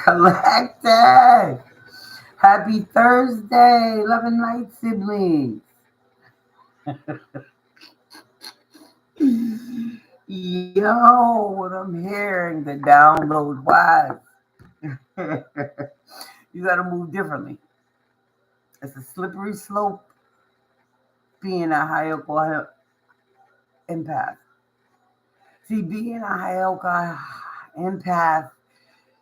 Collective. Happy Thursday, Love and Light siblings. Yo, what I'm hearing, the download wise. You gotta move differently. It's a slippery slope being a high alcohol empath. See, being a high alcohol empath,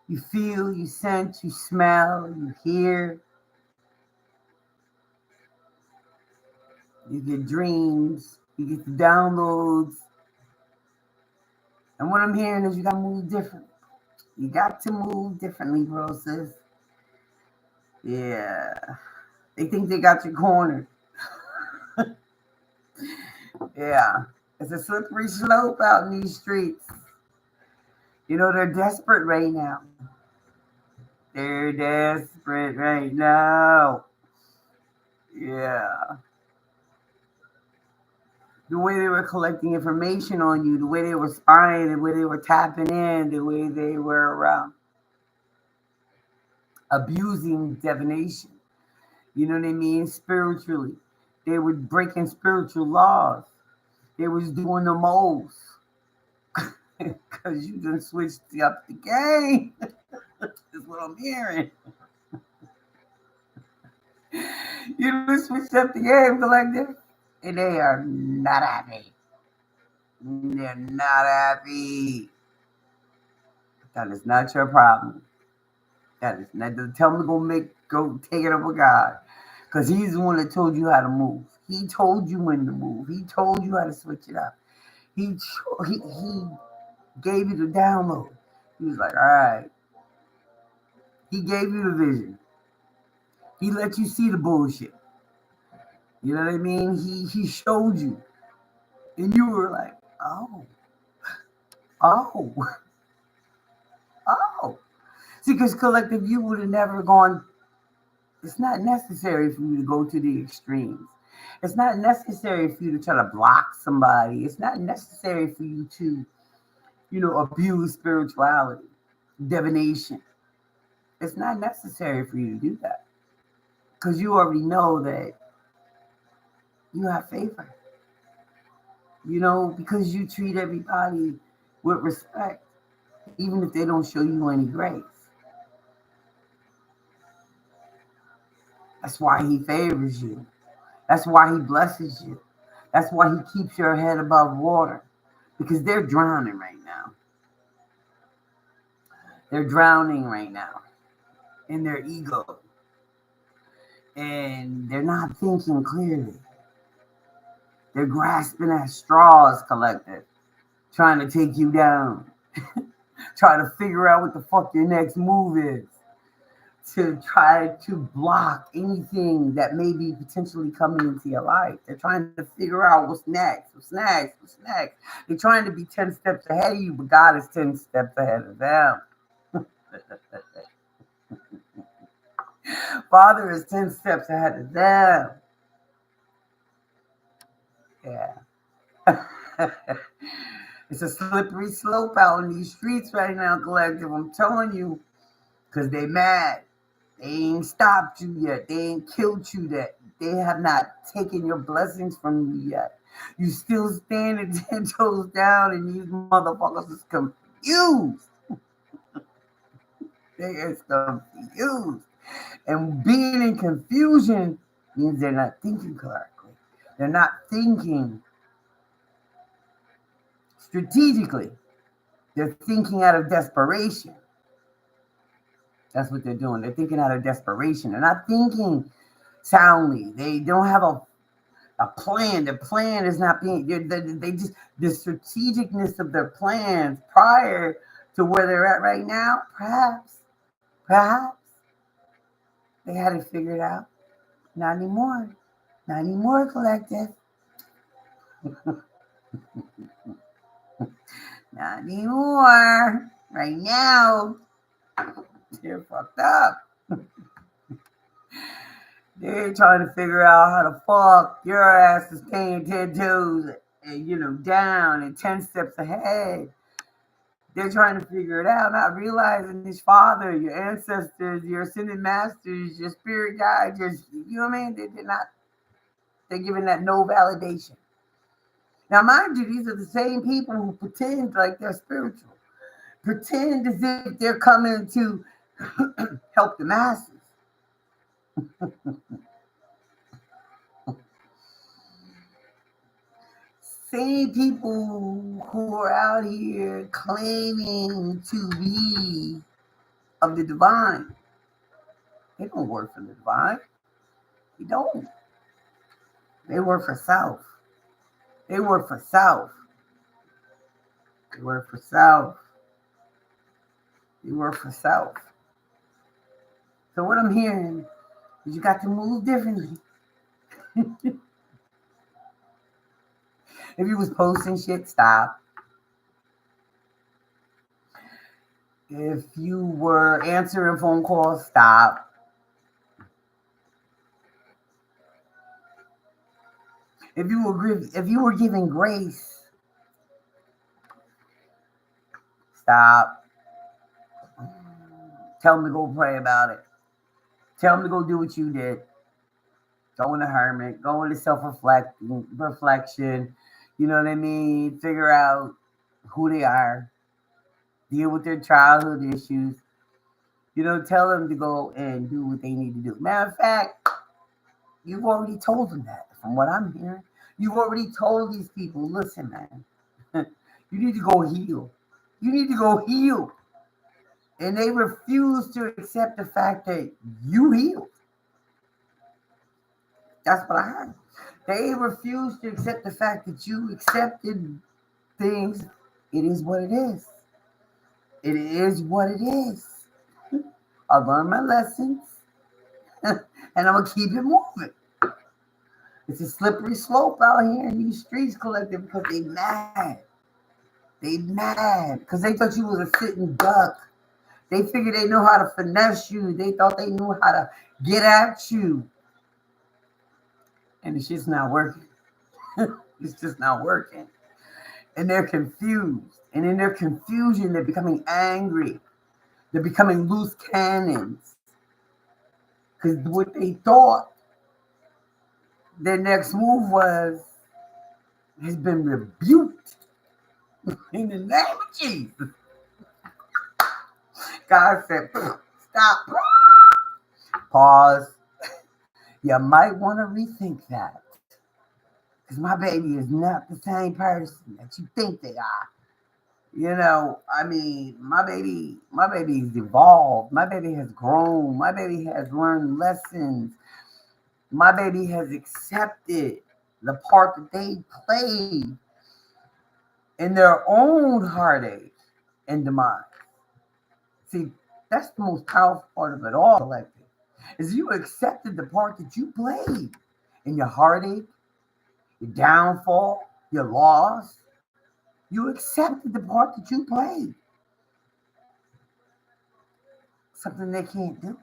you feel, you sense, you smell, you hear, you get dreams, you get the downloads. And what I'm hearing is you gotta move different. You got to move differently, bro, sis. Yeah. They think they got you cornered. Yeah. It's a slippery slope out in these streets. You know, they're desperate right now. They're desperate right now. Yeah. The way they were collecting information on you, the way they were spying, the way they were tapping in, the way they were abusing divination. You know what I mean? Spiritually. They were breaking spiritual laws. They was doing the most. Because you done switched up the game. That's what I'm hearing. You done switched up the game, collective. And they are not happy. They're not happy. That is not your problem. That is not. Tell them to go take it up with God. Because he's the one that told you how to move. He told you when to move. He told you how to switch it up. He gave you the download. He was like, all right. He gave you the vision. He let you see the bullshit. You know what I mean? He showed you. And you were like, oh, oh, oh. See, because collective, you would have never gone. It's not necessary for you to go to the extremes. It's not necessary for you to try to block somebody. It's not necessary for you to, abuse spirituality, divination. It's not necessary for you to do that. Because you already know that you have favor. Because you treat everybody with respect, even if they don't show you any grace. That's why he favors you. That's why he blesses you. That's why he keeps your head above water. Because they're drowning right now. They're drowning right now in their ego. And they're not thinking clearly. They're grasping at straws, collective, trying to take you down. Try to figure out what the fuck your next move is. To try to block anything that may be potentially coming into your life. They're trying to figure out what's next, what's next, what's next. They're trying to be 10 steps ahead of you, but God is 10 steps ahead of them. Father is 10 steps ahead of them. Yeah. It's a slippery slope out in these streets right now, collective. I'm telling you, because they mad. They ain't stopped you yet. They ain't killed you yet. They have not taken your blessings from you yet. You still standing 10 toes down, and these motherfuckers is confused. They is confused. And being in confusion means they're not thinking correctly. They're not thinking strategically. They're thinking out of desperation. That's what they're doing. They're thinking out of desperation. They're not thinking soundly. They don't have a plan. The plan is not being. They just the strategicness of their plans prior to where they're at right now. Perhaps they had it figured out. Not anymore. Not anymore, collective. Not anymore. Right now, they're fucked up. They're trying to figure out how to fuck your ass is paying 10 toes and down and 10 steps ahead. They're trying to figure it out, not realizing his father, your ancestors, your ascended masters, your spirit guides, you know what I mean? They're giving that no validation. Now, mind you, these are the same people who pretend like they're spiritual, pretend as if they're coming to help the masses. Same people who are out here claiming to be of the divine, they don't work for the divine. They don't. They work for self. They work for self. They work for self. They work for self. So what I'm hearing is you got to move differently. If you was posting shit, stop. If you were answering phone calls, stop. If you were giving grace, stop. Tell them to go pray about it. Tell them to go do what you did. Go in the hermit. Go into reflection. You know what I mean? Figure out who they are. Deal with their childhood issues. You know, tell them to go and do what they need to do. Matter of fact, you've already told them that, from what I'm hearing. You've already told these people, listen, man, you need to go heal. You need to go heal. And they refuse to accept the fact that you healed. That's what I heard. They refuse to accept the fact that you accepted things. It is what it is. It is what it is. I learned my lessons. And I'm going to keep it moving. It's a slippery slope out here in these streets, collective, because they mad. They mad because they thought you was a sitting duck. They figured they know how to finesse you. They thought they knew how to get at you. And it's just not working. It's just not working. And they're confused. And in their confusion, they're becoming angry. They're becoming loose cannons. Because what they thought their next move was has been rebuked in the name of Jesus. God said, stop. Pause. You might want to rethink that. Because my baby is not the same person that you think they are. You know, I mean, my baby is evolved. My baby has grown. My baby has learned lessons. My baby has accepted the part that they played in their own heartache and demise. See, that's the most powerful part of it all, collective. Is you accepted the part that you played in your heartache, your downfall, your loss. You accepted the part that you played. Something they can't do.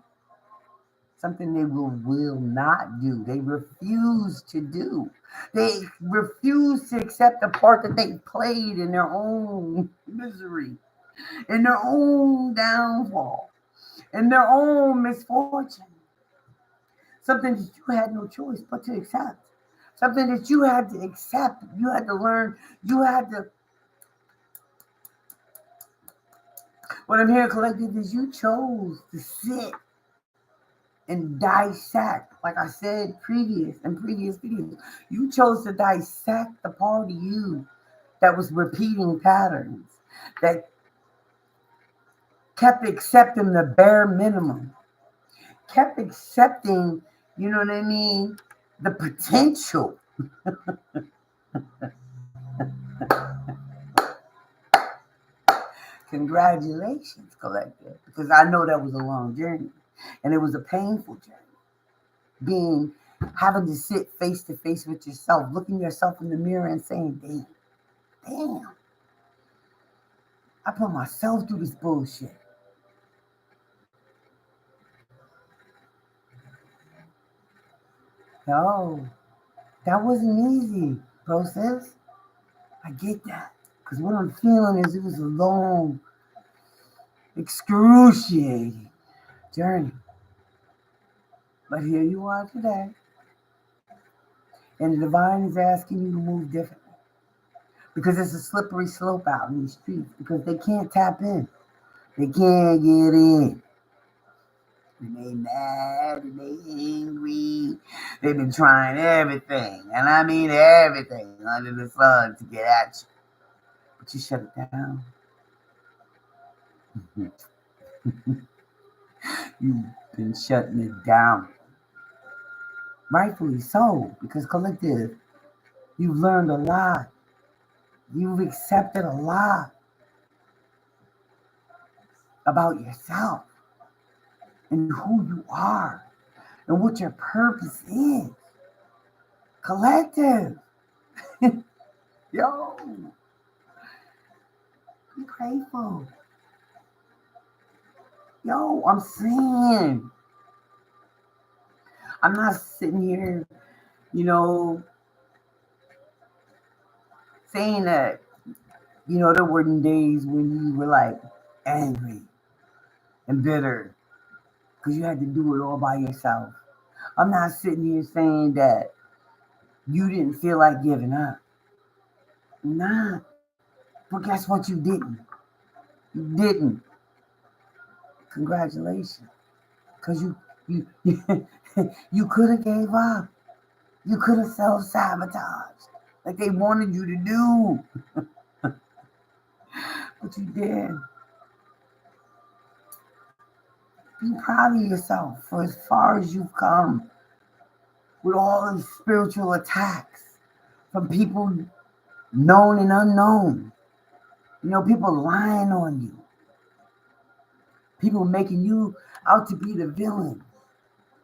Something they will not do. They refuse to do. They refuse to accept the part that they played in their own misery, in their own downfall, in their own misfortune. Something that you had no choice but to accept. Something that you had to accept. You had to learn. You had to. What I'm hearing, collective, is you chose to sit and dissect, like I said in previous videos. You chose to dissect the part of you that was repeating patterns, that kept accepting the bare minimum, kept accepting, you know what I mean, the potential. Congratulations, collective, because I know that was a long journey and it was a painful journey. Having to sit face to face with yourself, looking yourself in the mirror and saying, damn, I put myself through this bullshit. No, that wasn't easy, process. I get that. Because what I'm feeling is it was a long, excruciating journey. But here you are today. And the divine is asking you to move differently. Because it's a slippery slope out in these streets. Because they can't tap in. They can't get in. And they mad and they angry. They've been trying everything. And I mean everything under the sun to get at you. But you shut it down. You've been shutting it down. Rightfully so. Because collective, you've learned a lot. You've accepted a lot about yourself and who you are and what your purpose is. Collective. Yo, be grateful. Yo, I'm saying. I'm not sitting here, saying that, there were days when you were like angry and bitter because you had to do it all by yourself. I'm not sitting here saying that you didn't feel like giving up. Nah. But guess what? You didn't. You didn't. Congratulations. Because you you could have gave up. You could have self-sabotaged like they wanted you to do. But you did. Be proud of yourself for as far as you've come with all these spiritual attacks from people known and unknown. People lying on you. People making you out to be the villain.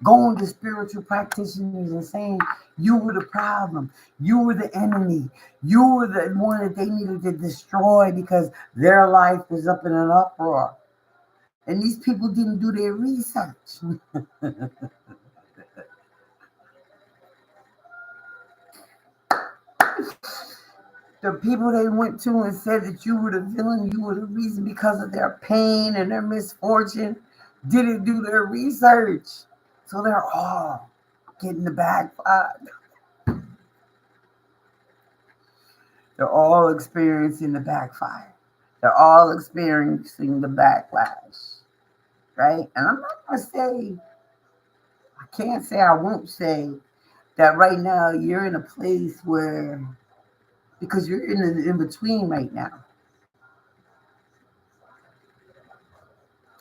Going to spiritual practitioners and saying you were the problem. You were the enemy. You were the one that they needed to destroy because their life was up in an uproar. And these people didn't do their research. The people they went to and said that you were the villain, you were the reason because of their pain and their misfortune, didn't do their research. So they're all getting the backfire. They're all experiencing the backfire. They're all experiencing the backlash. Right? And I'm not going to say, I can't say, I won't say that right now you're in a place where, because you're in between right now.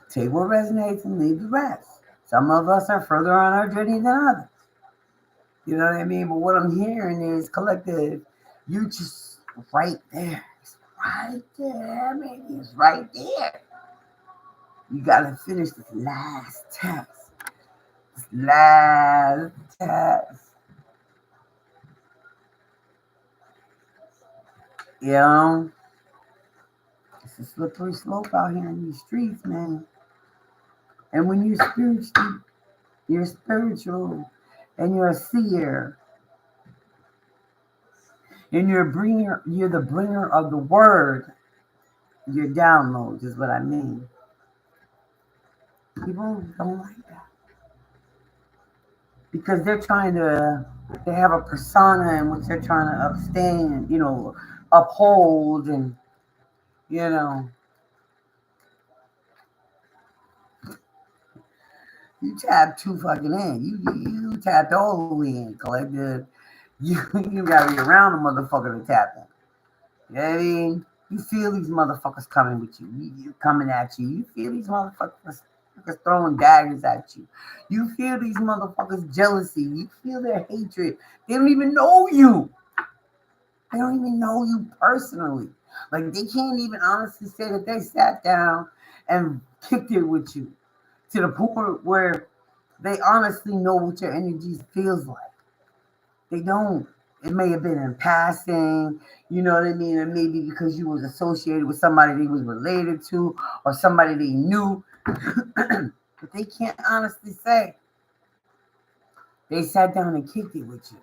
Take what resonates and leave the rest. Some of us are further on our journey than others. You know what I mean? But what I'm hearing is collective, you just right there. It's right there, maybe it's right there. You gotta finish this last test. This last test. It's a slippery slope out here in these streets, man. And when you're spiritual and you're a seer, and you're the bringer of the word, your downloads is what I mean. People don't like that. Because they have a persona in which they're trying to abstain, uphold, and, you tapped too fucking in. You tapped all the way in, collective. You gotta be around a motherfucker to tap in. You know what I mean? You feel these motherfuckers coming with you. You coming at you. You feel these motherfuckers throwing daggers at you. You feel these motherfuckers' jealousy. You feel their hatred. They don't even know you. They don't even know you personally. Like, they can't even honestly say that they sat down and kicked it with you to the point where they honestly know what your energy feels like. They don't. It may have been in passing, you know what I mean? And maybe because you was associated with somebody they was related to or somebody they knew. But they can't honestly say they sat down and kicked it with you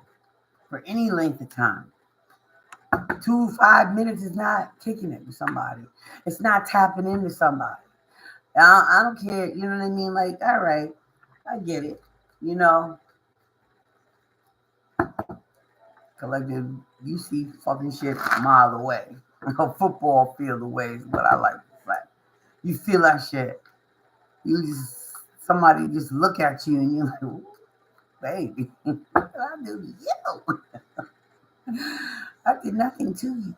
for any length of time. 5 minutes is not kicking it with somebody. It's not tapping into somebody. I don't care. You know what I mean? Like, all right, I get it. You know, collective, you see fucking shit a mile away. A football field away is what I like to say. You feel that shit. You just, somebody just look at you and you're like, baby, what did I do to you? I did nothing to you.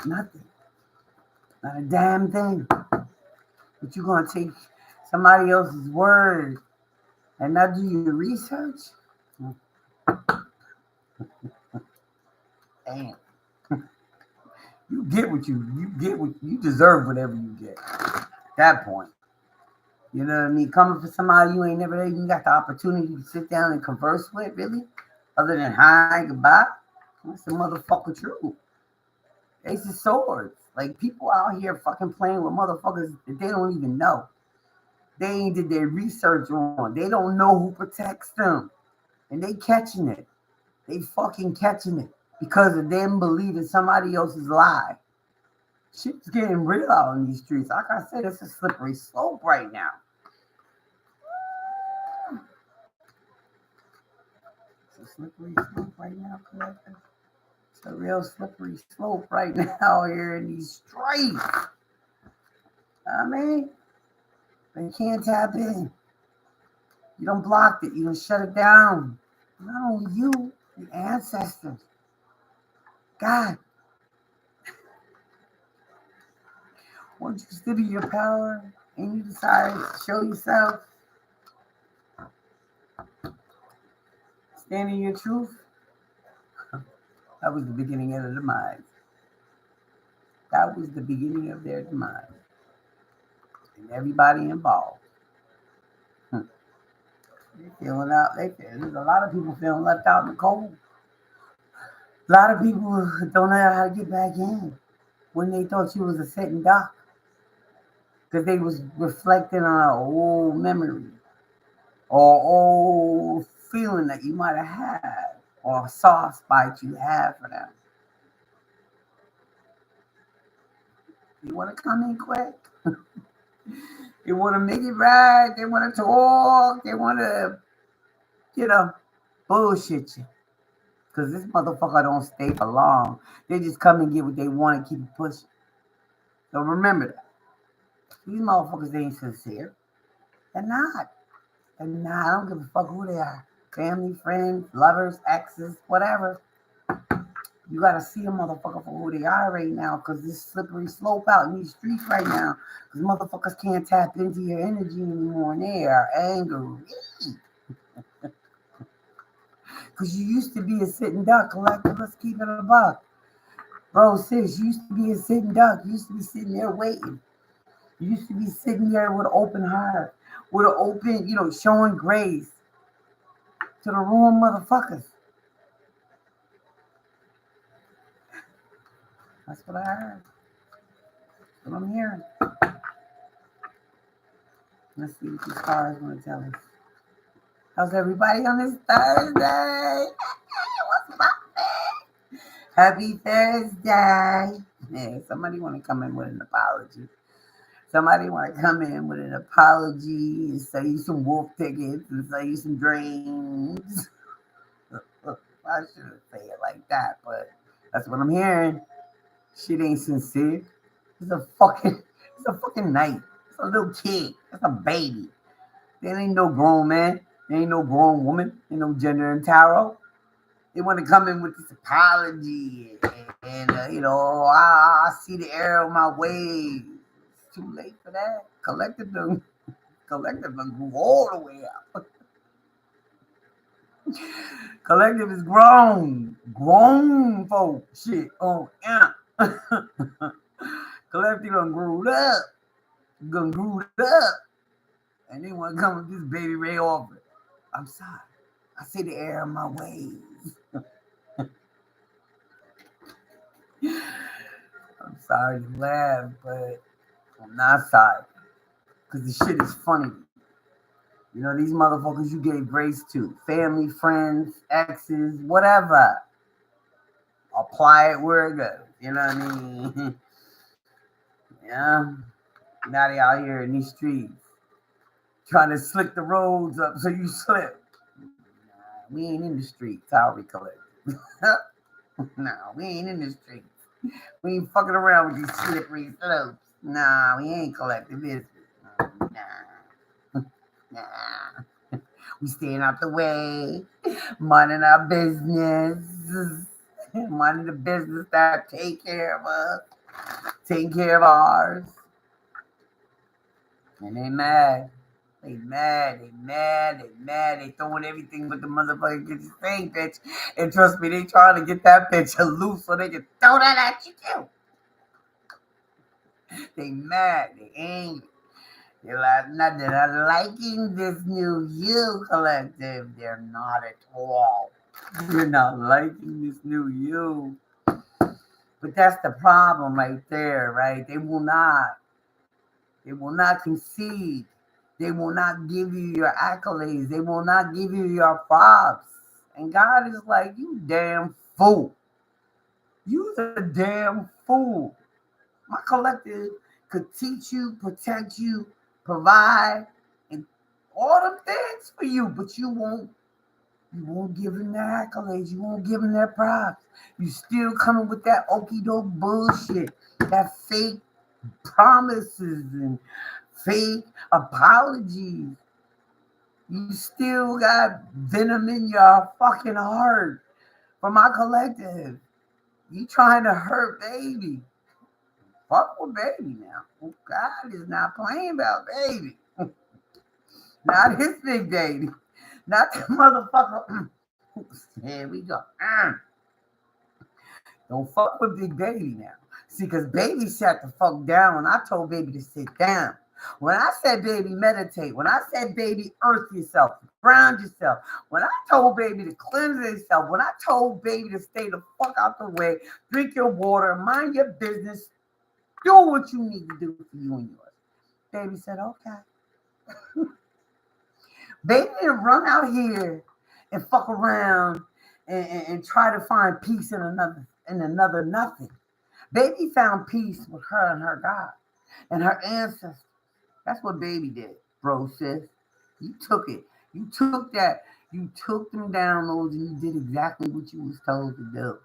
Nothing. Not a damn thing. But you're going to take somebody else's word and not do your research? Damn. You get what you deserve whatever you get. At that point. You know what I mean? Coming for somebody you ain't never even got the opportunity to sit down and converse with, really? Other than hi, goodbye? That's the motherfucker true. Ace of Swords. Like, people out here fucking playing with motherfuckers that they don't even know. They ain't did their research on. They don't know who protects them. And they catching it. They fucking catching it. Because of them believing somebody else's lie. Shit's getting real out in these streets. Like I said, it's a slippery slope right now. It's a slippery slope right now, collective. It's a real slippery slope right now here in these streets. I mean, they can't tap in. You don't block it. You don't shut it down. Not only you, your ancestors. God. Once you stood in your power and you decided to show yourself, stand in your truth, that was the beginning of the demise. That was the beginning of their demise. And everybody involved. They're feeling out. There's a lot of people feeling left out in the cold. A lot of people don't know how to get back in when they thought you was a sitting duck. Because they was reflecting on an old memory or old feeling that you might have had or a soft spot you have for them. You want to come in quick? They want to make it right. They want to talk. They want to, bullshit you. Because this motherfucker don't stay for long. They just come and get what they want and keep it pushing. So remember that. These motherfuckers ain't sincere. They're not. They're not. I don't give a fuck who they are. Family, friends, lovers, exes, whatever. You gotta see a motherfucker for who they are right now, because this slippery slope out in these streets right now. Because motherfuckers can't tap into your energy anymore, and they are angry. Because you used to be a sitting duck, collective. Let's keep it a buck. Bro, sis, you used to be a sitting duck. You used to be sitting there waiting. You used to be sitting there with an open heart, with an open, showing grace to the wrong motherfuckers. That's what I heard. That's what I'm hearing. Let's see what these stars want to tell us. How's everybody on this Thursday? What's poppin'? Happy Thursday. Yeah, somebody want to come in with an apology. Somebody want to come in with an apology and sell you some wolf tickets and sell you some dreams. I shouldn't say it like that, but that's what I'm hearing. Shit ain't sincere. It's a fucking night. It's a little kid. It's a baby. There ain't no grown man. There ain't no grown woman. Ain't no gender in tarot. They want to come in with this apology and I see the error of my ways. It's too late for that. Collective done grew all the way up. Collective is grown. Grown folk shit. Oh, yeah. Collective done grew up. And they want to come with this baby Ray offer. I'm sorry. I see the error of my ways. I'm sorry to laugh, but I'm not sorry. Because the shit is funny. These motherfuckers you gave grace to. Family, friends, exes, whatever. apply it where it goes. You know what I mean? Yeah. Now they out here in these streets trying to slick the roads up so you slip. We ain't in the streets, I'll recollect. No, we ain't in the streets. We ain't fucking around with these slippery slopes. Nah, we ain't collecting business. Nah. Nah. We staying out the way, minding our business, minding the business that take care of us, taking care of ours. And they mad. They mad, they mad, they mad. They throwing everything with the motherfucker get the same bitch. And trust me, they trying to get that bitch loose so they can throw that at you too. They mad, they angry. They're like, not they're not liking this new you collective. They're not at all. You're not liking this new you. But that's the problem right there, right? They will not. They will not concede. They will not give you your accolades. They will not give you your props. And God is like, you damn fool. You're a damn fool. My collective could teach you, protect you, provide, and all them things for you, but you won't give them their accolades. You won't give them their props. You still coming with that okie doke bullshit, that fake promises and fake apologies. You still got venom in your fucking heart for my collective. You trying to hurt baby. Fuck with baby now. God is not playing about baby. Not his big baby. Not the motherfucker. Here we go. Don't fuck with big baby now. See, because baby sat the fuck down when I told baby to sit down. When I said baby meditate, when I said baby earth yourself, ground yourself, when I told baby to cleanse yourself, when I told baby to stay the fuck out the way, drink your water, mind your business, do what you need to do for you and yours. Baby said, okay. Baby didn't run out here and fuck around and try to find peace in another nothing. Baby found peace with her and her God and her ancestors. That's what baby did, bro, sis. You took it. You took that. You took them downloads and you did exactly what you was told to do.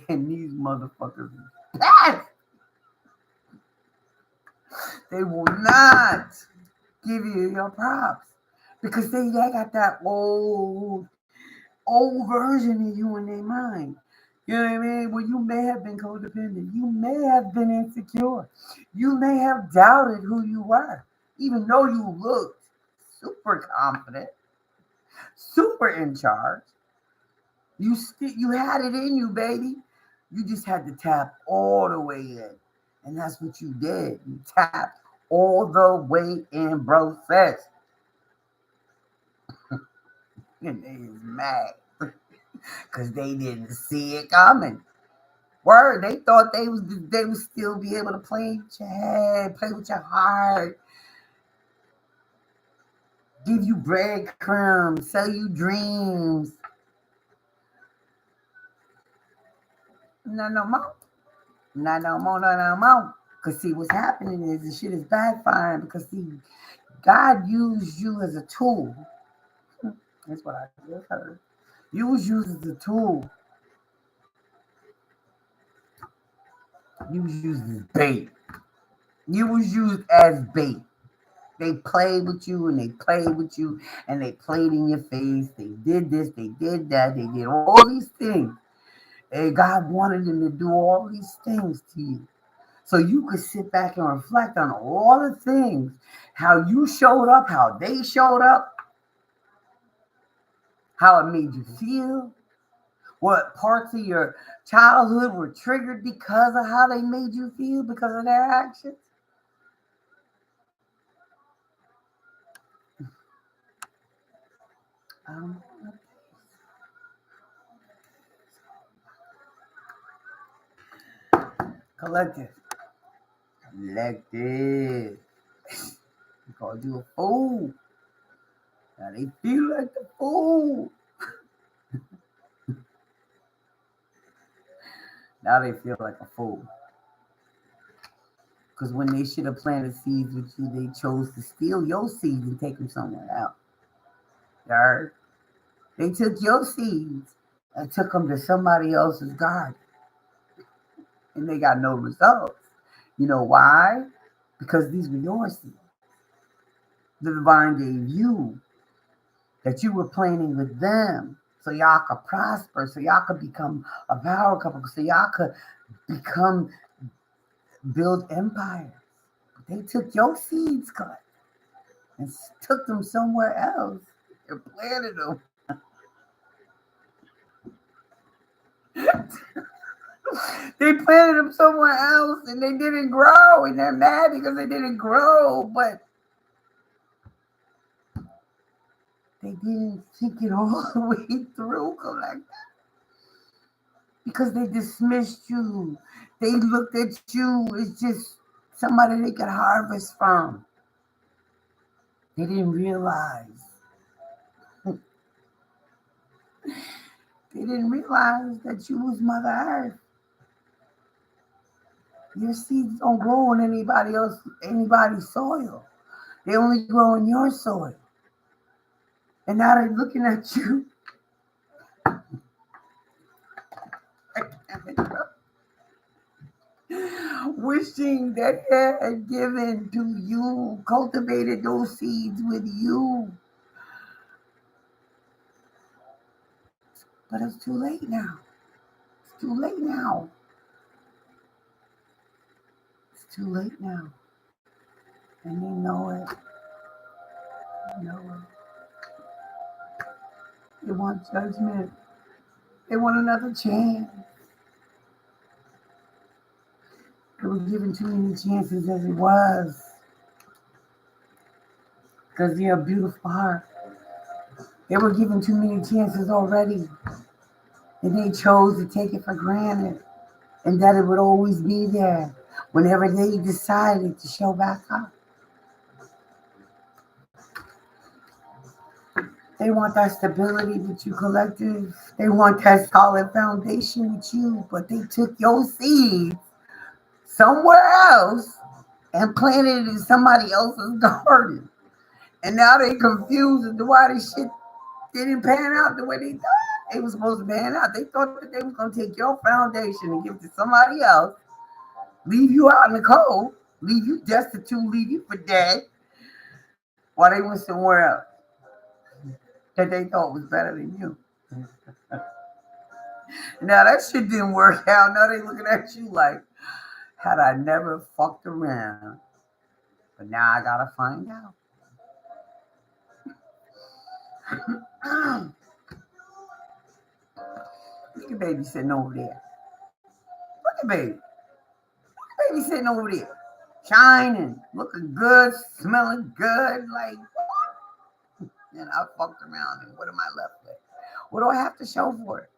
And these motherfuckers, yes, they will not give you your props because they got that old version of you in their mind. You know what I mean? Well, you may have been codependent. You may have been insecure. You may have doubted who you were, even though you looked super confident, super in charge. You had it in you, baby. You just had to tap all the way in. And that's what you did. You tapped all the way in, bro. Says. And they is mad. Because they didn't see it coming. Word, they thought they would still be able to play with your head, play with your heart, give you breadcrumbs, sell you dreams. No more. No more. Because see, what's happening is the shit is backfiring because see, God used you as a tool. That's what I just heard. You was used as a tool. You was used as bait. You was used as bait. They played with you and they played with you and they played in your face. They did this, they did that, they did all these things. And God wanted them to do all these things to you. So you could sit back and reflect on all the things, how you showed up, how they showed up, how it made you feel, what parts of your childhood were triggered because of how they made you feel, because of their actions. Um, Collective. Collective. He called you a fool. Now they feel like the fool. Now they feel like a fool. Because when they should have planted seeds with you, they chose to steal your seeds and take them somewhere else. You heard? They took your seeds and took them to somebody else's garden. And they got no results. You know why? Because these were your seeds. The divine gave you that you were planting with them so y'all could prosper, so y'all could become a power couple, so y'all could become build empires. But they took your seeds, cut, and took them somewhere else and planted them. They planted them somewhere else and they didn't grow, and they're mad because they didn't grow, but they didn't think it all the way through, Collector. Because they dismissed you. They looked at you as just somebody they could harvest from. They didn't realize. They didn't realize that you was Mother Earth. Your seeds don't grow in anybody's soil. They only grow in your soil. And now they're looking at you. Wishing that they had given to you, cultivated those seeds with you. But it's too late now. It's too late now. It's too late now. And they know it. They know it. They want judgment. They want another chance. They were given too many chances as it was. Because they're a beautiful heart. They were given too many chances already. And they chose to take it for granted. And that it would always be there whenever they decided to show back up. They want that stability with you, collective. They want that solid foundation with you. But they took your seeds somewhere else and planted it in somebody else's garden. And now they confused as to why this shit didn't pan out the way they thought it was supposed to pan out. They thought that they were going to take your foundation and give it to somebody else, leave you out in the cold, leave you destitute, leave you for dead, while they went somewhere else that they thought was better than you. Now that shit didn't work out. Now they looking at you like, had I never fucked around, but now I gotta find out. Look at baby sitting over there. Look at baby. Baby sitting over there. Shining, looking good, smelling good. Like, what? And I fucked around, and what am I left with? What do I have to show for it?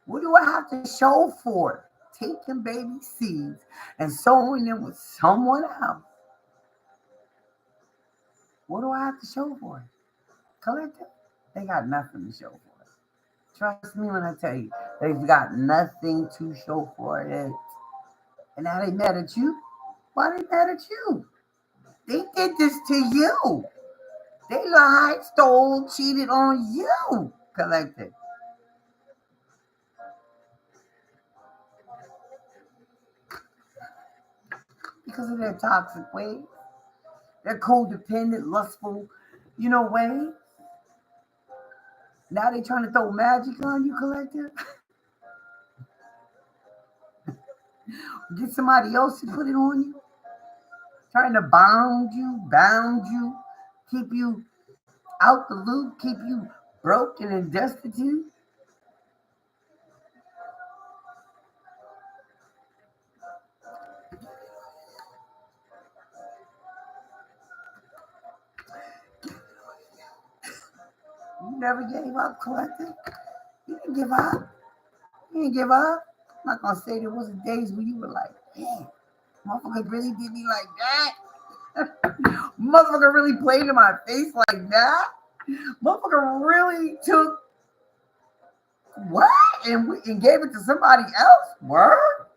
What do I have to show for it? Taking baby seeds and sowing them with someone else. What do I have to show for it? Collective? They got nothing to show for it. Trust me when I tell you, they've got nothing to show for it. And now they mad at you? Why they mad at you? They did this to you. They lied, stole, cheated on you, collective. Because of their toxic ways, their codependent, lustful, ways. Now they trying to throw magic on you, collective. Get somebody else to put it on you. Trying to bound you, keep you out the loop, keep you broken and destitute. You never gave up, collective. You didn't give up. You didn't give up. I'm not gonna say there wasn't days where you were like, damn, motherfucker really did me like that. Motherfucker really played in my face like that. Motherfucker really took What? And gave it to somebody else? Word?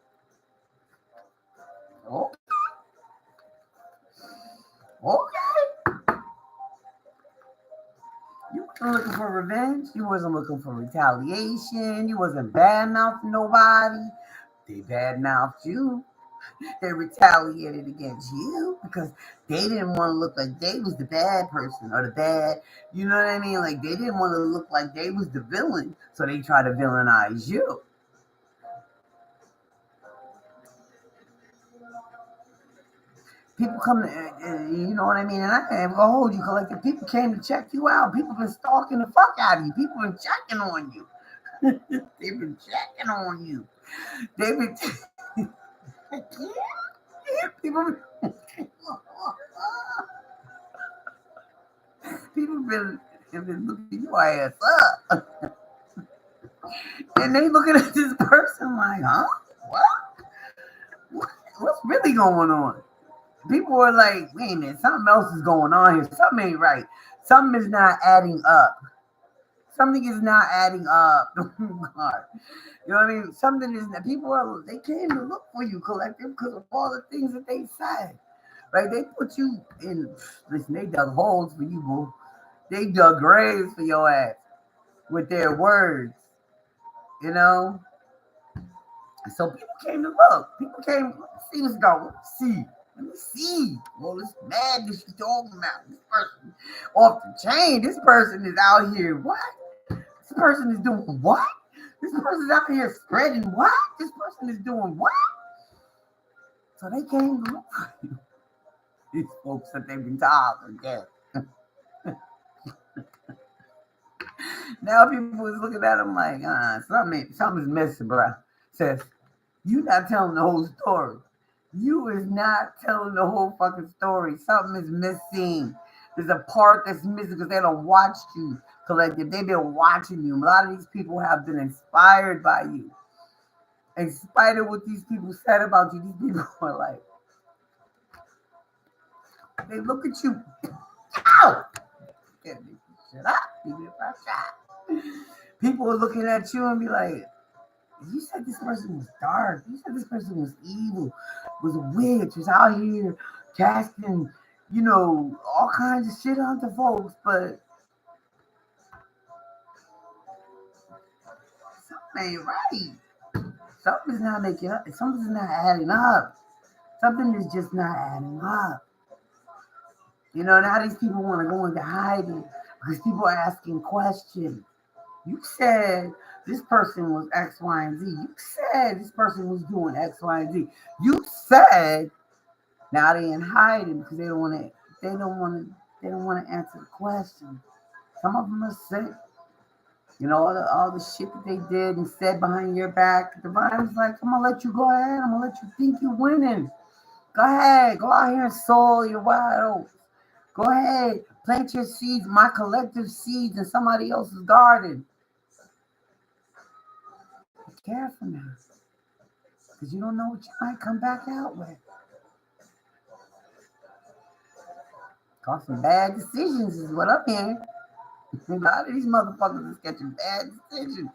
Okay. Okay. You wasn't looking for revenge. You wasn't looking for retaliation. You wasn't bad mouthing nobody. They bad mouthed you. They retaliated against you because they didn't want to look like they was the bad person or the bad, you know what I mean? Like they didn't want to look like they was the villain, so they tried to villainize you. People come, you know what I mean? And I ain't gonna hold you, collective. People came to check you out. People been stalking the fuck out of you. People been checking on you. They've been checking on you. They've been. People. People been have been looking your ass up, and they looking at this person like, huh? What? what? What's really going on? People are like, wait a minute, something else is going on here. Something ain't right. Something is not adding up. Something is not adding up. God. You know what I mean? Something is that people are they came to look for you, collective, because of all the things that they said. Right? They put you in listen, they dug holes for you, boo. They dug graves for your ass with their words, you know? So people came to look. People came to see what's going. Let me see. Let me see. Well, this madness you talking about. This person off the chain. This person is out here. What? This person is doing what? This person is out here spreading what? This person is doing what? So they came to look for you. These folks that they've been tired of death. Now people is looking at them like, something's missing, bro. Says, you not telling the whole story. You is not telling the whole fucking story. Something is missing. There's a part that's missing because they don't watch you, collective. They've been watching you. A lot of these people have been inspired by you. In spite of what these people said about you, these people are like, they look at you. Ow! Shut up. Even if I shot. People are looking at you and be like, you said this person was dark. You said this person was evil, was a witch, was out here casting, all kinds of shit onto folks, but something ain't right. Something's not making up. Something's not adding up. Something is just not adding up. Now these people want to go into hiding because people are asking questions. You said this person was X, Y, and Z. You said this person was doing X, Y, and Z. You said now they in hiding because they don't want to. They don't want to answer the question. Some of them are sick. All the shit that they did and said behind your back. The Divine's like, I'm gonna let you go ahead. I'm gonna let you think you're winning. Go ahead. Go out here and sow your wild oats. Go ahead. Plant your seeds, my collective seeds, in somebody else's garden. Be careful now. Because you don't know what you might come back out with. Cause some bad decisions is what I'm hearing. A lot of these motherfuckers is catching bad decisions.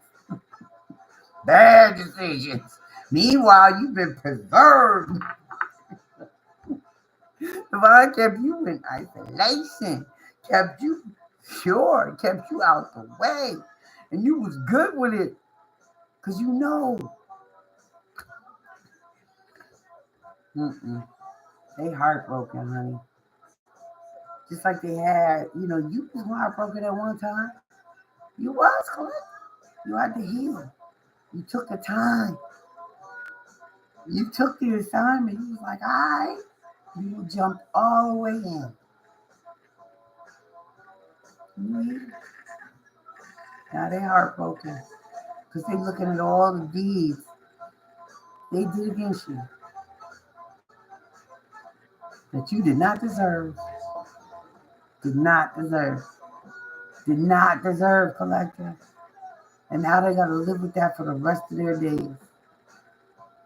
Bad decisions. Meanwhile, you've been preserved. Divine kept you in isolation, kept you pure, kept you out the way. And you was good with it. Because you know. They heartbroken, honey. Just like they had, you was heartbroken at one time. You was, correct. You had to heal. You took the time. You took the assignment. You was like, all right. You jumped all the way in. Now they heartbroken because they looking at all the deeds they did against you that you did not deserve, did not deserve, collector. And now they got to live with that for the rest of their days,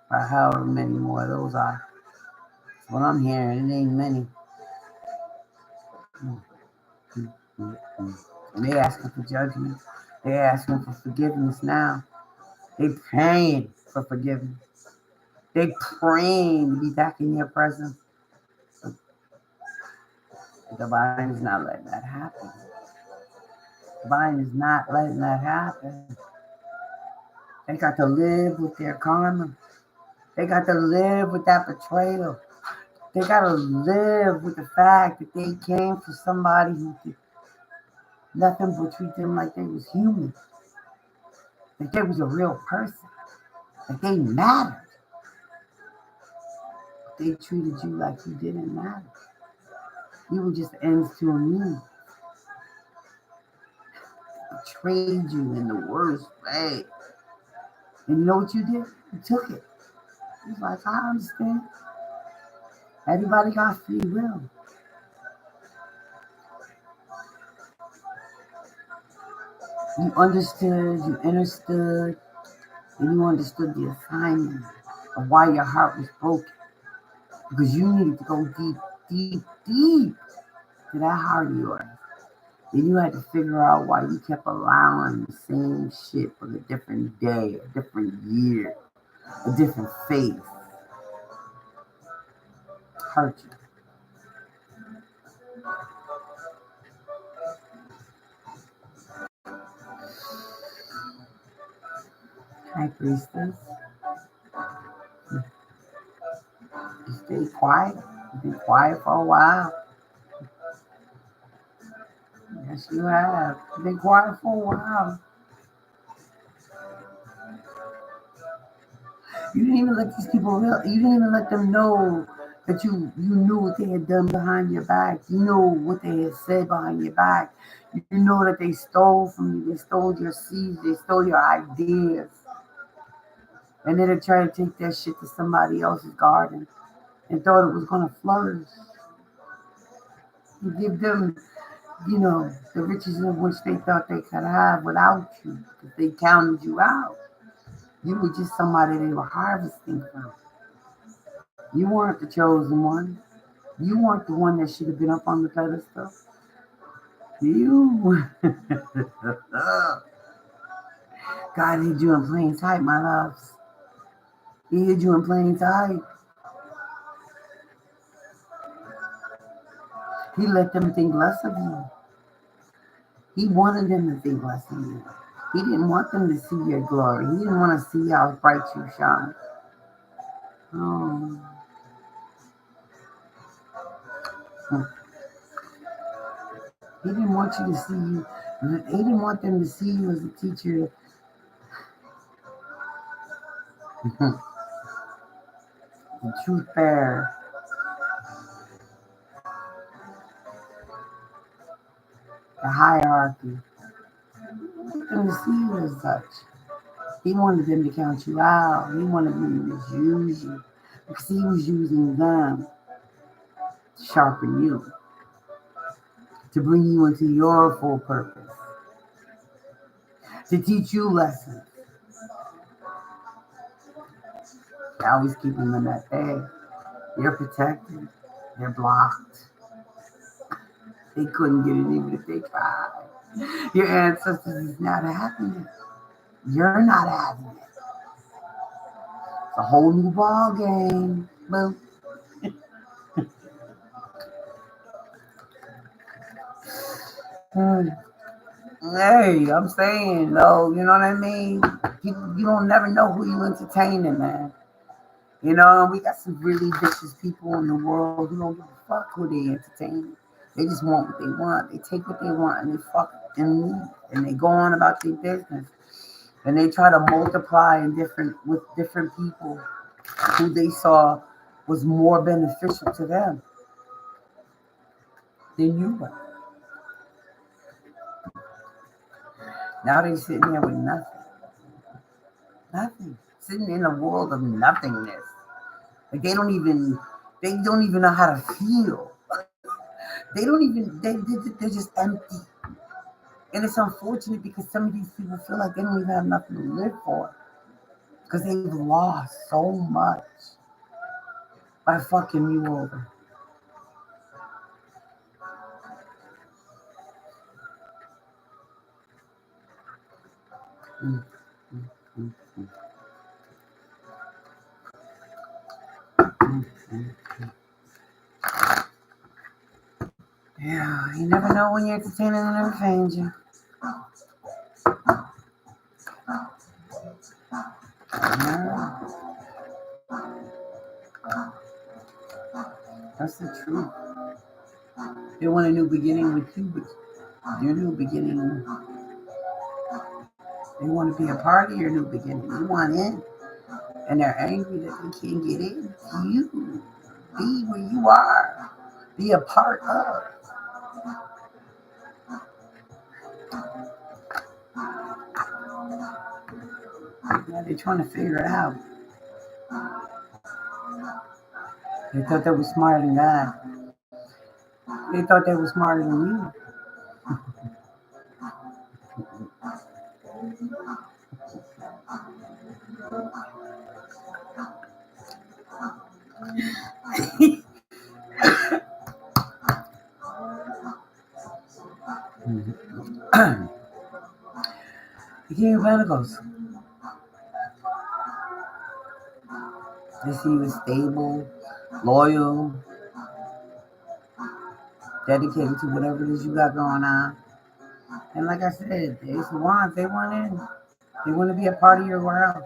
or however many more of those are. That's what I'm hearing. It ain't many. And they asking for judgment. They're asking for forgiveness now. They praying for forgiveness. They praying to be back in your presence. But the divine is not letting that happen. The divine is not letting that happen. They got to live with their karma. They got to live with that betrayal. They got to live with the fact that they came for somebody who did nothing but treat them like they was human, that they was a real person, that they mattered. They treated you like you didn't matter. You were just ends to a means. Betrayed you in the worst way. And you know what you did? You took it. He's like, I understand. Everybody got free will. You understood, you understood, and you understood the assignment of why your heart was broken. Because you needed to go deep, deep, deep to that heart of yours. Then you had to figure out why you kept allowing the same shit for a different day, a different year, a different faith hurt you. High priestess, you stay quiet. You've been quiet for a while. Yes, you have. You've been quiet for a while. You didn't even let these people you didn't even let them know that you knew what they had done behind your back. You knew what they had said behind your back. You know that they stole from you. They stole your seeds. They stole your ideas. And then they tried to take that shit to somebody else's garden and thought it was gonna flourish. You give them, the riches in which they thought they could have without you, because they counted you out. You were just somebody they were harvesting from. You weren't the chosen one. You weren't the one that should have been up on the pedestal. You. God hid you in plain sight, my loves. He hid you in plain sight. He let them think less of you. He wanted them to think less of you. He didn't want them to see your glory. He didn't want to see how bright you shine. Oh. He didn't want you to see you. He didn't want them to see you as a teacher. The truth bearer. The hierarchy. He wanted them to see you as such. He wanted them to count you out. He wanted them to misuse you. Because he was using them to sharpen you. To bring you into your full purpose. To teach you lessons. I always keep them in that bag. They're protected. They're blocked. They couldn't get it even if they tried. Your ancestors is not having it. You're not having it. It's a whole new ball game. Boom. Hey, I'm saying though, you know what I mean? You don't never know who you entertaining, man. We got some really vicious people in the world who don't give a fuck who they entertain. They just want what they want. They take what they want and they fuck and leave. And they go on about their business. And they try to multiply with different people who they saw was more beneficial to them than you were. Now they're sitting there with nothing. Nothing. Sitting in a world of nothingness. Like they don't even know how to feel. They're just empty. And it's unfortunate because some of these people feel like they don't even have nothing to live for. Because they've lost so much by fucking you over. Mm, mm, mm, mm, mm. Yeah, you never know when you're entertaining and offend you. Yeah, that's the truth. They want a new beginning with you, but your new beginning, they want to be a part of your new beginning. You want in, and they're angry that they can't get in. You be where you are. Be a part of. Yeah, they're trying to figure it out. They thought they were smarter than God. They thought they were smarter than you. The King of Pentacles. They see you as stable, loyal, dedicated to whatever it is you got going on. And like I said, it's the ones they want in. They want to be a part of your world.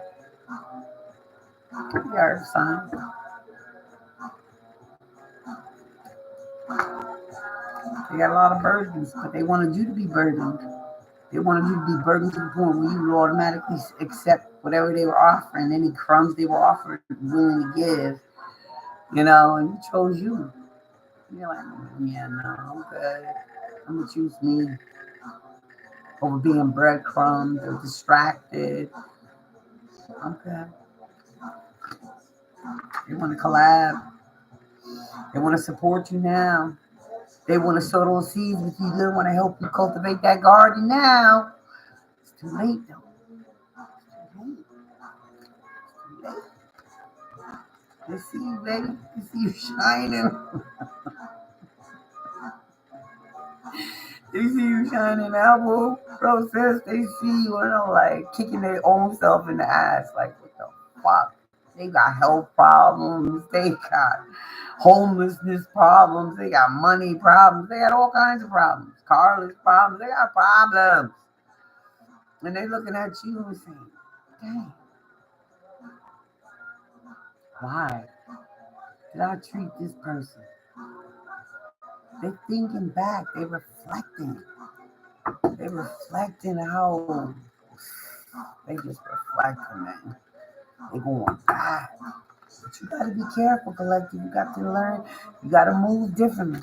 The earth sign. They got a lot of burdens, but they wanted you to be burdened. They wanted you to be burdened to the point where you would automatically accept whatever they were offering, any crumbs they were offered, willing to give, and you chose you. You're like, yeah, no, I'm good. I'm going to choose me over being breadcrumbed or distracted. Okay. They want to collab. They want to support you now. They want to sow those seeds with you. They want to help you cultivate that garden now. It's too late, though. It's too late. It's too late. They see you, baby. They see you shining. They see you shining elbow process. They see you, like kicking their own self in the ass. Like, what the fuck? They got health problems. They got homelessness problems. They got money problems. They got all kinds of problems. Carless problems. They got problems. And they looking at you and saying, dang, why did I treat this person? They thinking back. They reflecting. They reflecting how they just reflecting, man. They going back. But you gotta be careful, collective. You got to learn. You gotta move differently.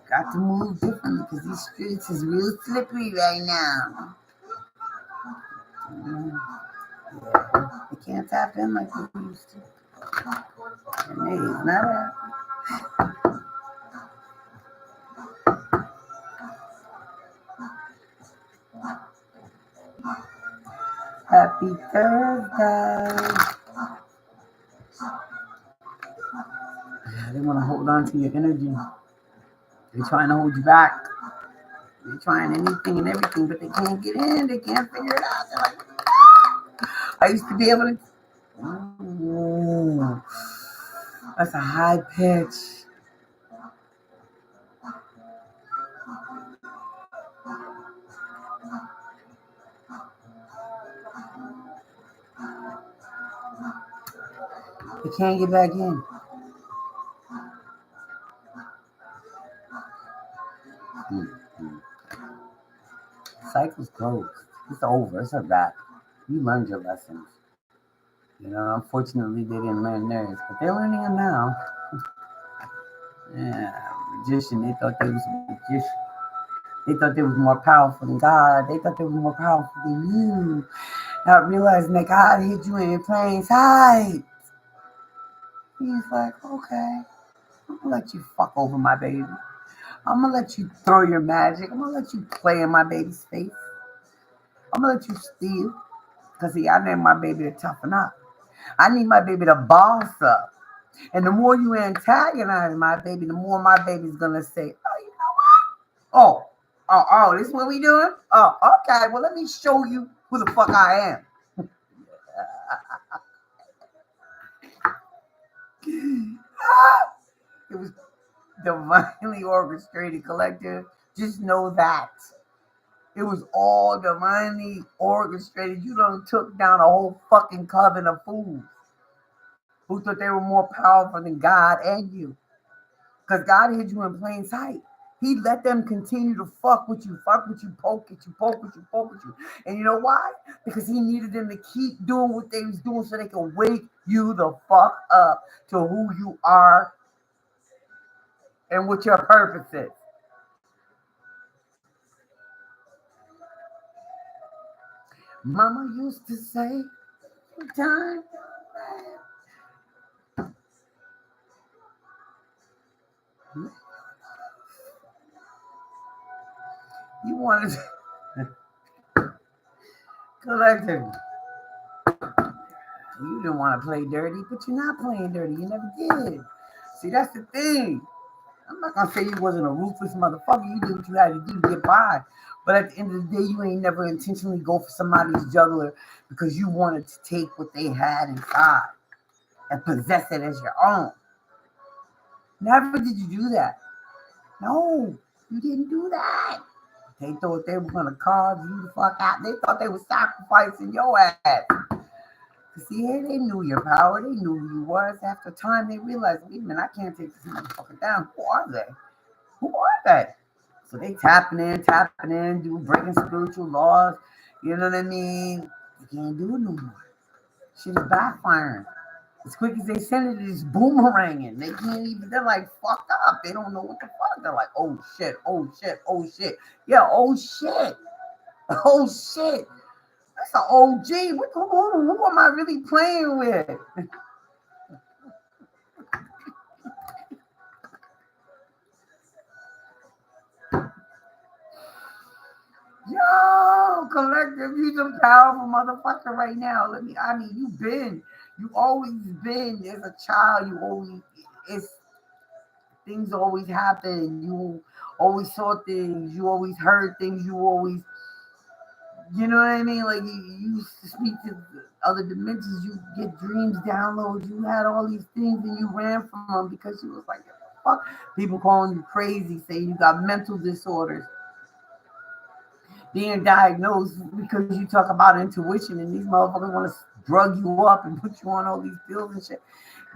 Got to move differently because these streets is real slippery right now. Yeah. They can't tap in like they used to. And they is not happy Thursday. They want to hold on to your energy. They're trying to hold you back. They're trying anything and everything, but they can't get in. They can't figure it out. They're like, I used to be able to. Ooh, that's a high pitch. They can't get back in. Mm-hmm. Cycle's closed. It's over. It's a wrap. You learned your lessons. Unfortunately, they didn't learn theirs, but they're learning them now. Yeah, magician. They thought they was a magician. They thought they was more powerful than God. They thought they was more powerful than you. Not realizing that God hid you in plain sight. He's like, okay, I'm gonna let you fuck over my baby. I'm gonna let you throw your magic. I'm gonna let you play in my baby's face. I'm gonna let you steal. Because see, I need my baby to toughen up. I need my baby to boss up. And the more you antagonize my baby, the more my baby's gonna say, oh, you know what? Oh, this is what we doing? Oh, okay. Well, let me show you who the fuck I am. It was divinely orchestrated, collective. Just know that. It was all divinely orchestrated. You done took down a whole fucking coven of fools who thought they were more powerful than God and you. Because God hid you in plain sight. He let them continue to fuck with you, poke at you, poke at you, poke at you. And you know why? Because he needed them to keep doing what they was doing so they could wake you the fuck up to who you are and what your purpose is. Mama used to say, time. You wanted to collective. You didn't want to play dirty, but you're not playing dirty. You never did. See, that's the thing. I'm not gonna say you wasn't a ruthless motherfucker. You did what you had to do to get by. But at the end of the day, you ain't never intentionally go for somebody's jugular because you wanted to take what they had inside and possess it as your own. Never did you do that. No, you didn't do that. They thought they were gonna carve you the fuck out. They thought they were sacrificing your ass. See, they knew your power. They knew who you was. After time, they realized, wait a minute, I can't take this motherfucker down. Who are they? Who are they? So they tapping in, do breaking spiritual laws. You know what I mean? They can't do it no more. Shit is backfiring. As quick as they send it, it's boomeranging. They can't even, they're like fucked up. They don't know what the fuck. They're like, oh shit, oh shit, oh shit. Yeah, oh shit. Oh shit. That's an OG. Who am I really playing with? Yo, collective, you some powerful motherfucker right now. You always been as a child. It's things always happen. You always saw things. You always heard things. You know what I mean? Like you used to speak to other dimensions. You get dreams downloads. You had all these things and you ran from them because you was like, fuck. People calling you crazy, saying you got mental disorders. Being diagnosed because you talk about intuition and these motherfuckers want to drug you up and put you on all these pills and shit.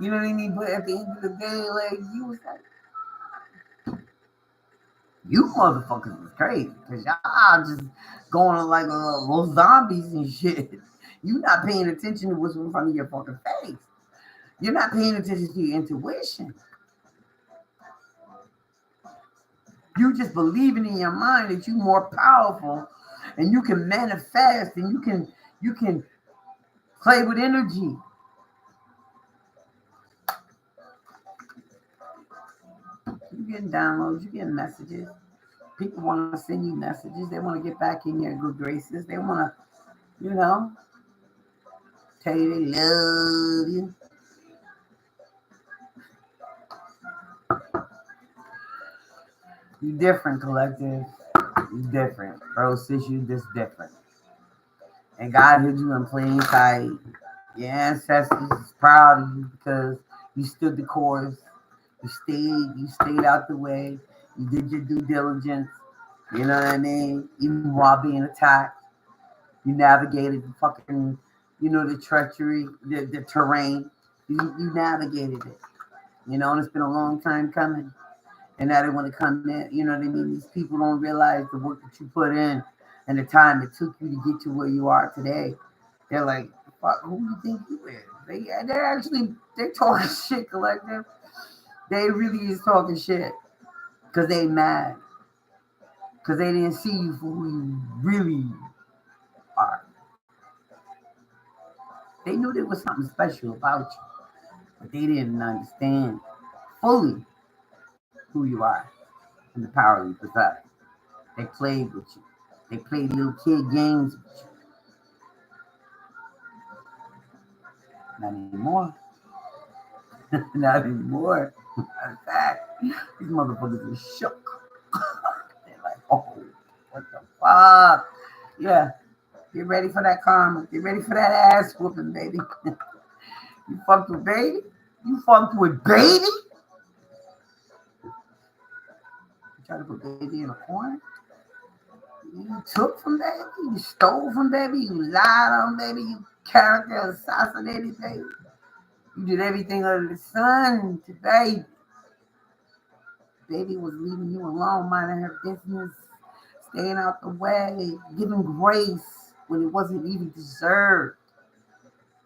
You know what I mean? But at the end of the day, like you was like, you motherfuckers was crazy because y'all just going on like little zombies and shit. You not paying attention to what's in front of your fucking face. You're not paying attention to your intuition. You just believing in your mind that you're more powerful and you can manifest and you can play with energy. You're getting downloads, you're getting messages. People want to send you messages. They want to get back in your good graces. They want to, tell you they love you. You different, collective. You different. Bro, sis, you just different. And God hid you in plain sight. Your ancestors is proud of you because you stood the course. You stayed out the way. You did your due diligence. You know what I mean? Even while being attacked. You navigated the fucking, the treachery, the terrain. You navigated it. And it's been a long time coming. And now they want to come in. You know what I mean? These people don't realize the work that you put in and the time it took you to get to where you are today. They're like, fuck, who do you think you is? They're talking shit, collective. They really is talking shit because they mad. Because they didn't see you for who you really are. They knew there was something special about you, but they didn't understand fully who you are and the power you possess. They played with you. They played little kid games with you. Not anymore. Not anymore. Matter of fact, these motherfuckers are shook. They're like, oh, what the fuck? Yeah. Get ready for that karma. Get ready for that ass whooping, baby. You fucked with baby? You fucked with baby? You tried to put baby in a corner? You took from baby? You stole from baby? You lied on baby? You character assassinated baby? You did everything under the sun to baby. Baby was leaving you alone, minding her business, staying out the way, giving grace when it wasn't even deserved.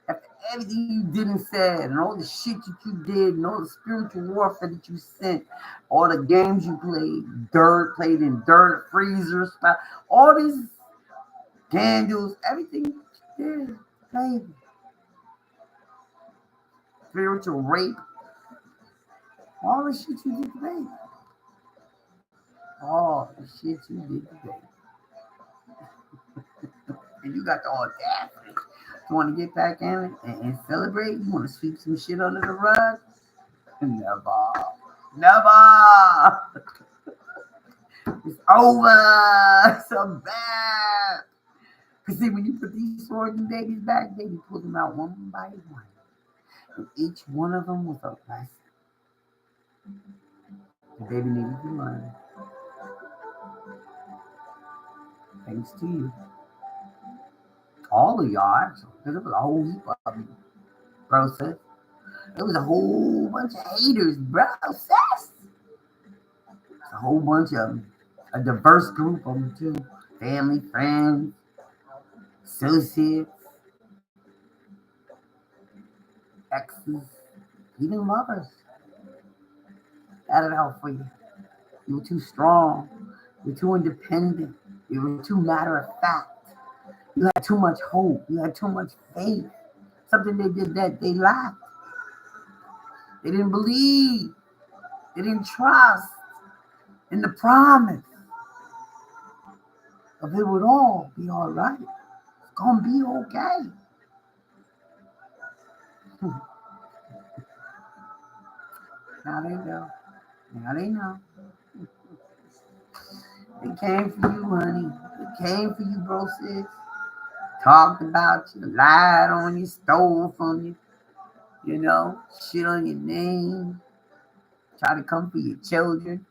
After everything you did and said, and all the shit that you did, and all the spiritual warfare that you sent, all the games you played in dirt, freezers, all these candles, everything you did, baby. Spiritual rape, all the shit you did today. All the shit you did today. And you got the audacity. You want to get back in it and celebrate? You want to sweep some shit under the rug? Never. Never. It's over. It's so bad. Because see, when you put these swords in baby's back, baby pulled them out one by one. And each one of them was a lesson. The baby needed to learn. Thanks to you. All of y'all, actually. Because it was a whole heap of you. Bro, sis. It was a whole bunch of haters, bro, sis. A whole bunch of them. A diverse group of them, too. Family, friends, associates, exes, even lovers. Got it out for you. You were too strong. You were too independent. You were too matter of fact. You had too much hope. You had too much faith. Something they did that they lacked. They didn't believe. They didn't trust in the promise of it would all be all right. It's going to be okay. Now they know. Now they know. It came for you, honey. It came for you, bro, sis. Talked about you, lied on you, stole from you, shit on your name. Try to come for your children.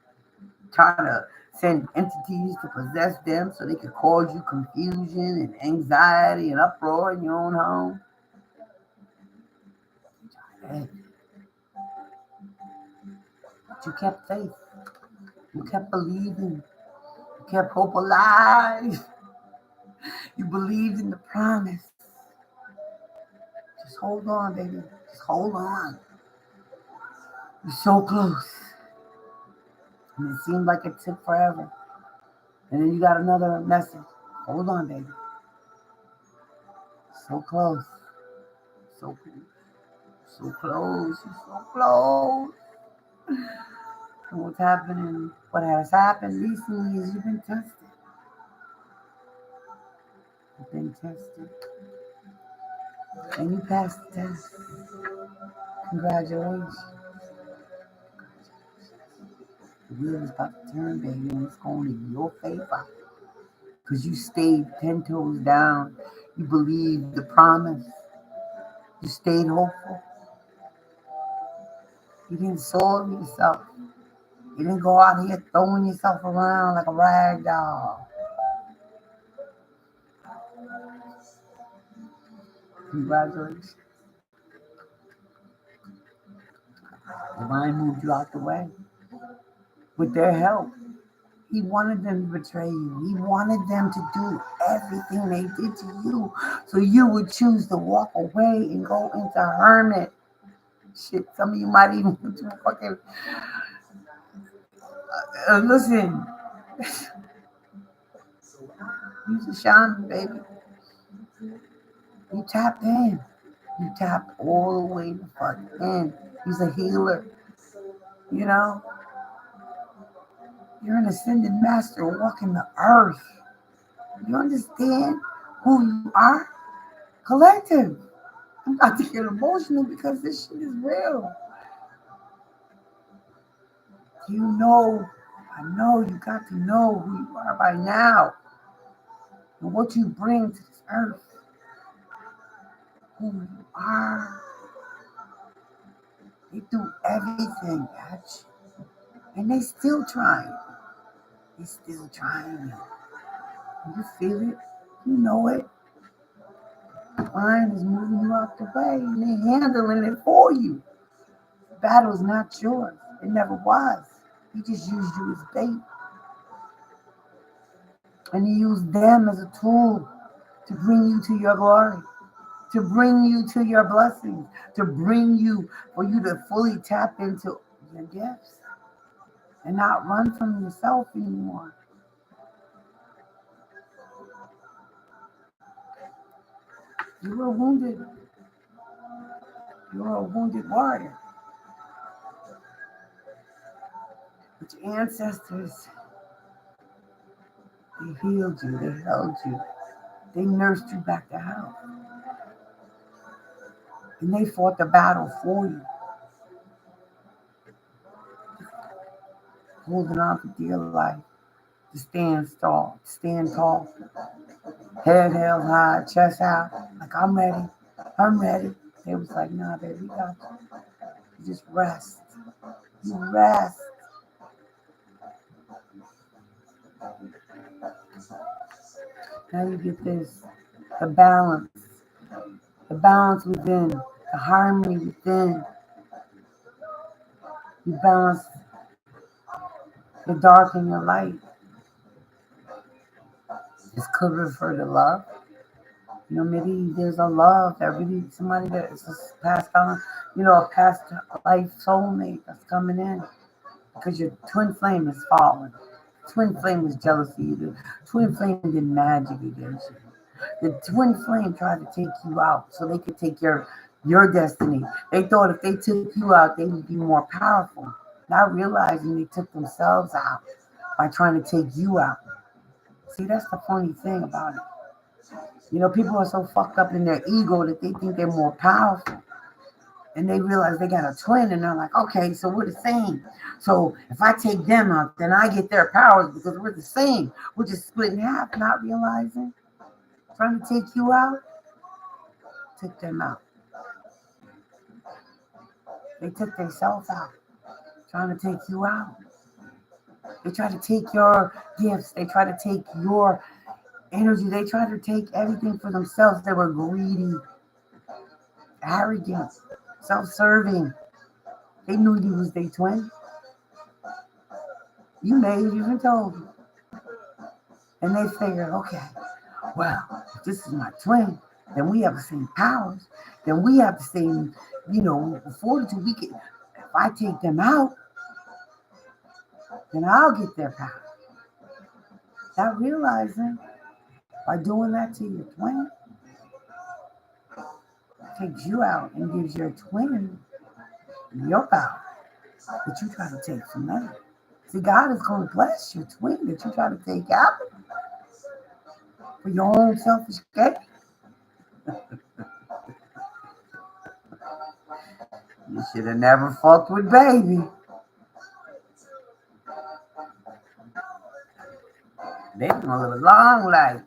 Try to send entities to possess them so they could cause you confusion and anxiety and uproar in your own home. But you kept faith. You kept believing. You kept hope alive. You believed in the promise. Just hold on, baby. Just hold on. You're so close. And it seemed like it took forever. And then you got another message. Hold on, baby. So close. So close. So close. You're so close. And what's happening, what has happened recently is you've been tested. You've been tested. And you passed the test. Congratulations. The wheel is about to turn, baby, and it's going in your favor. Because you stayed 10 toes down. You believed the promise. You stayed hopeful. You didn't soil yourself. You didn't go out here throwing yourself around like a rag doll. Congratulations. Divine moved you out the way. With their help. He wanted them to betray you. He wanted them to do everything they did to you. So you would choose to walk away and go into hermit. Shit, some of you might even go to fucking... listen. Use a shaman, baby. You tapped in. You tapped all the way the fuck in. He's a healer. You're an ascended master walking the earth. You understand who you are? Collective. I'm about to get emotional because this shit is real. I know you got to know who you are by now. and what you bring to this earth, who you are. They do everything at you. And they still trying. They still trying you. You feel it. You know it. The mind is moving you out the way and they're handling it for you. The battle is not yours. It never was. He just used you as bait. And he used them as a tool to bring you to your glory, to bring you to your blessings, to bring you, for you to fully tap into your gifts and not run from yourself anymore. You were wounded. You were a wounded warrior. But your ancestors, they healed you, they held you, they nursed you back to health. And they fought the battle for you, holding on for dear life, to stand tall, head held high, chest out, like I'm ready. They was like, nah, baby, we got you. You just rest. You rest. Now you get this, the balance within, the harmony within. You balance the dark and your light. It's covered for the love. You know, maybe there's a love that really somebody that is just passed on, a past life soulmate that's coming in because your twin flame is falling. Twin flame was jealousy. The twin flame did magic against you. The twin flame tried to take you out so they could take your destiny. They thought if they took you out, they would be more powerful. Not realizing they took themselves out by trying to take you out. See, that's the funny thing about it. People are so fucked up in their ego that they think they're more powerful. And they realize they got a twin and they're like, okay, so we're the same. So if I take them out, then I get their powers because we're the same. We're just split in half, not realizing. Trying to take you out, took them out. They took themselves out, trying to take you out. They try to take your gifts. They try to take your energy. They try to take everything for themselves. They were greedy, arrogant, self-serving. They knew you was their twin. You may have even told them. And they figured, okay, well, if this is my twin, then we have the same powers. Then we have the same, fortitude. If I take them out, then I'll get their power. Not realizing by doing that to your twin, takes you out and gives your twin your power that you try to take from them. See, God is going to bless your twin that you try to take out for your own selfish gain. You should have never fucked with baby. They gonna live a long life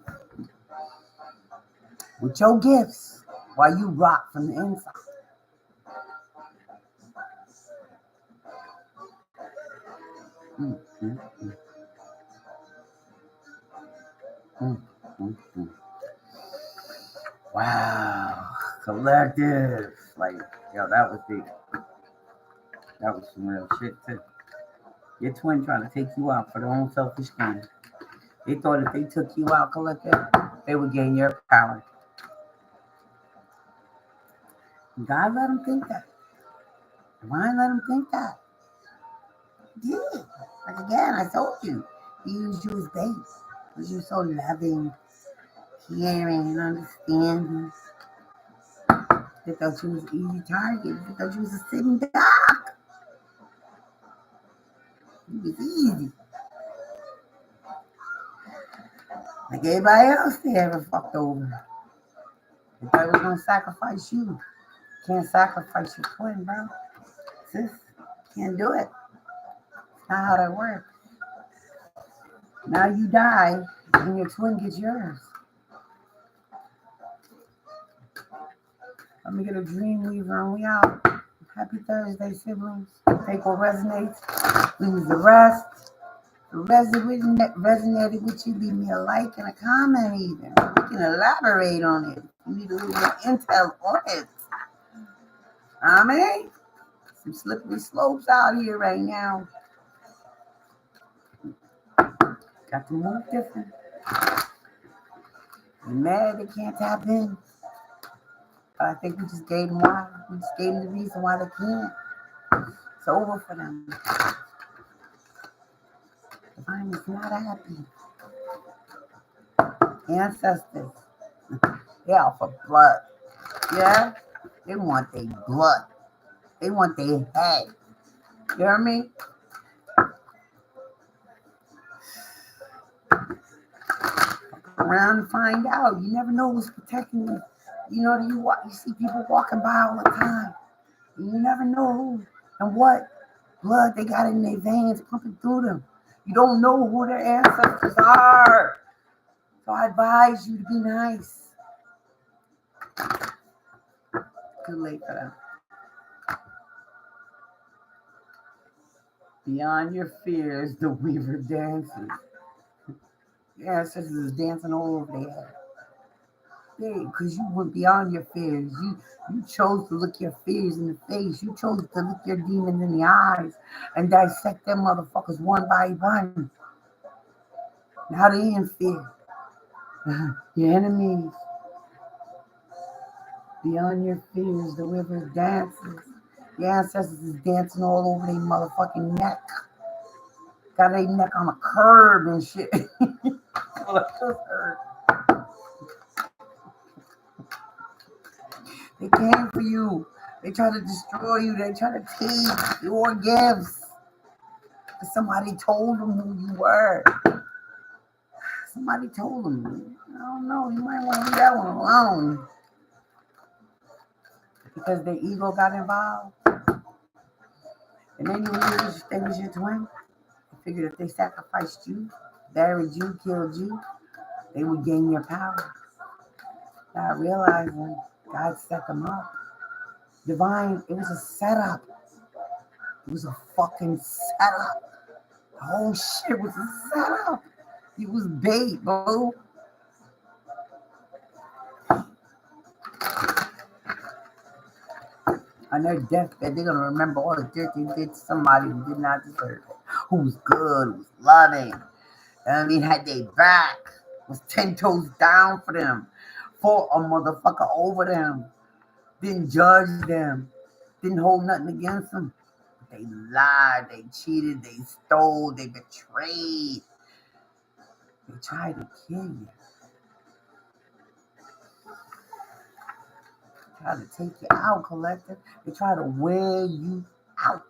with your gifts while you rock from the inside. Mm, mm, mm. Mm, mm, mm. Wow, collective. Like, that was some real shit too. Your twin trying to take you out for their own selfish gain. They thought if they took you out, collective, they would gain your power. God let them think that. Divine let them think that. Yeah. Like again, I told you. He used you as bait. Because you're so loving, caring, and understanding. They thought you was an easy target. They thought you was a sitting duck. You was easy. Like everybody else they ever fucked over. They thought it was gonna sacrifice you. Can't sacrifice your twin, bro. Sis, can't do it. It's not how that works. Now you die, and your twin gets yours. Let me get a Dreamweaver and we out. Happy Thursday, siblings. Take what resonates, leave the rest. Resonated with you, leave me a like and a comment even. We can elaborate on it. You need a little more intel on it. I mean, some slippery slopes out here right now. Got to move different. You're mad they can't tap in. But I think we just gave them why. We just gave them the reason why they can't. It's over for them. Divine is not happy. Ancestors, they out for blood. Yeah? They want their blood. They want their head. You hear me? Around and find out. You never know who's protecting you. You know, you see people walking by all the time. And you never know who and what blood they got in their veins pumping through them. You don't know who their ancestors are. So I advise you to be nice. Too late for that. Beyond your fears, the Weaver dances. Your ancestors is dancing all over their head. Yeah, because you went beyond your fears. You chose to look your fears in the face. You chose to look your demons in the eyes and dissect them motherfuckers one by one. Now they in fear. Your enemies. Beyond your fears, the river dances. Your ancestors is dancing all over their motherfucking neck. Got their neck on a curb and shit. They came for you. They try to destroy you. They try to take your gifts. Somebody told them who you were. Somebody told them. I don't know. You might want to leave that one alone. Because their ego got involved. And then they was your twin. They figured if they sacrificed you, buried you, killed you, they would gain your power. Not realizing God set them up. Divine, it was a setup. It was a fucking setup. The whole shit was a setup. It was bait, bro. On their deathbed, they're gonna remember all the dirt they did to somebody who did not deserve it. Who was good, who was loving. I mean, had they back, was 10 toes down for them, fought a motherfucker over them, didn't judge them, didn't hold nothing against them. They lied, they cheated, they stole, they betrayed. They tried to kill you. They tried to take you out, collective. They tried to wear you out.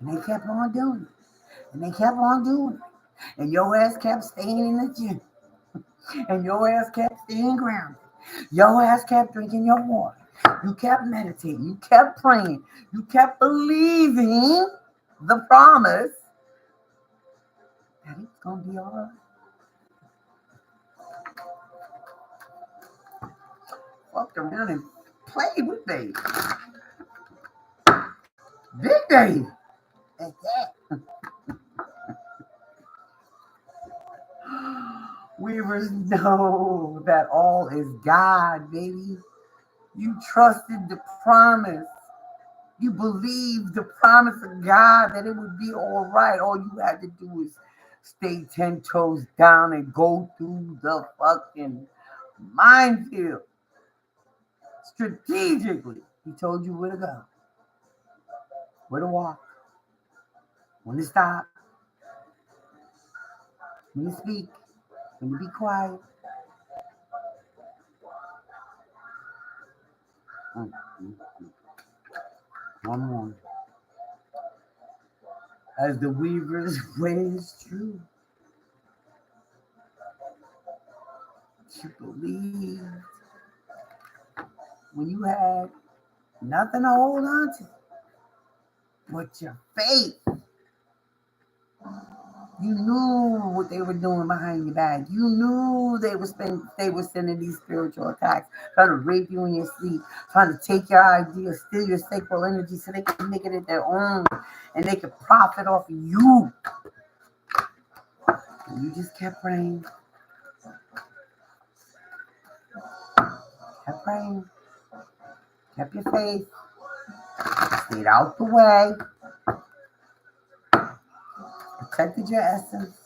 And they kept on doing it. And they kept on doing it. And your ass kept staying in the gym. And your ass kept staying grounded. Your ass kept drinking your water. You kept meditating. You kept praying. You kept believing the promise that it's going to be all right. Walked around and played with Dave. Big Dave. That's that. Weavers know that all is God, baby. You trusted the promise. You believed the promise of God that it would be all right. All you had to do is stay 10 toes down and go through the fucking minefield. Strategically, he told you where to go, where to walk, when to stop, when to speak, when to be quiet. One more. As the weaver's way is true, you believed when you had nothing to hold on to but your faith. You knew what they were doing behind your back. You knew they were sending these spiritual attacks, trying to rape you in your sleep, trying to take your ideas, steal your sacral energy so they can make it their own and they can profit off of you. And you just kept praying, kept your faith, stayed out the way, protected your essence.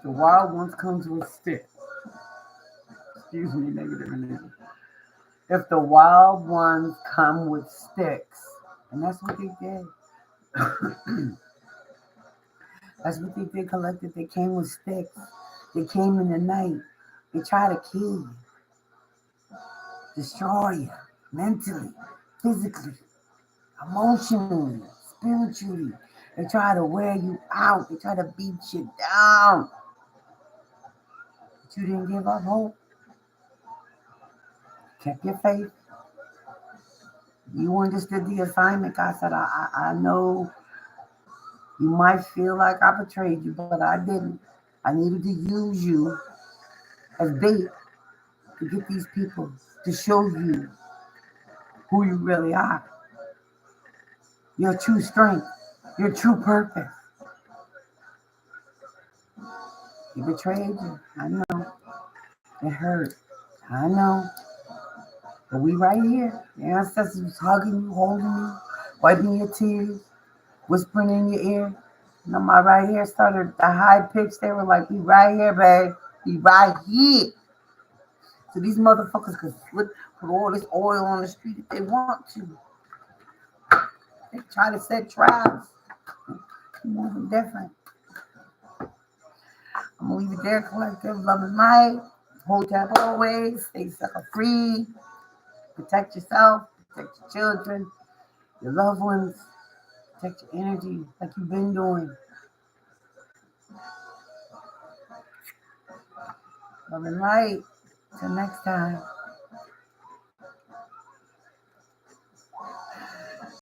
The wild ones comes with sticks. Excuse me, negative energy. If the wild ones come with sticks, and that's what they did. That's what they did, collective. They came with sticks. They came in the night. They try to kill you, destroy you, mentally, physically, emotionally, spiritually. They try to wear you out. They try to beat you down. But you didn't give up hope. Kept your faith. You understood the assignment. God said, I know you might feel like I betrayed you, but I didn't. I needed to use you as bait to get these people to show you who you really are, your true strength, your true purpose. He betrayed you. I know. It hurt. I know. But we right here. The ancestors was hugging you, holding you, wiping your tears, whispering in your ear. You know, my right here started the high pitch. They were like, we right here, babe. We right here. So these motherfuckers could put all this oil on the street if they want to. They try to set traps. Moving different. I'm gonna leave it there, collective. Love and light. Hold that always. Stay sucker free. Protect yourself. Protect your children, your loved ones. Protect your energy like you've been doing. Love and light. Till next time.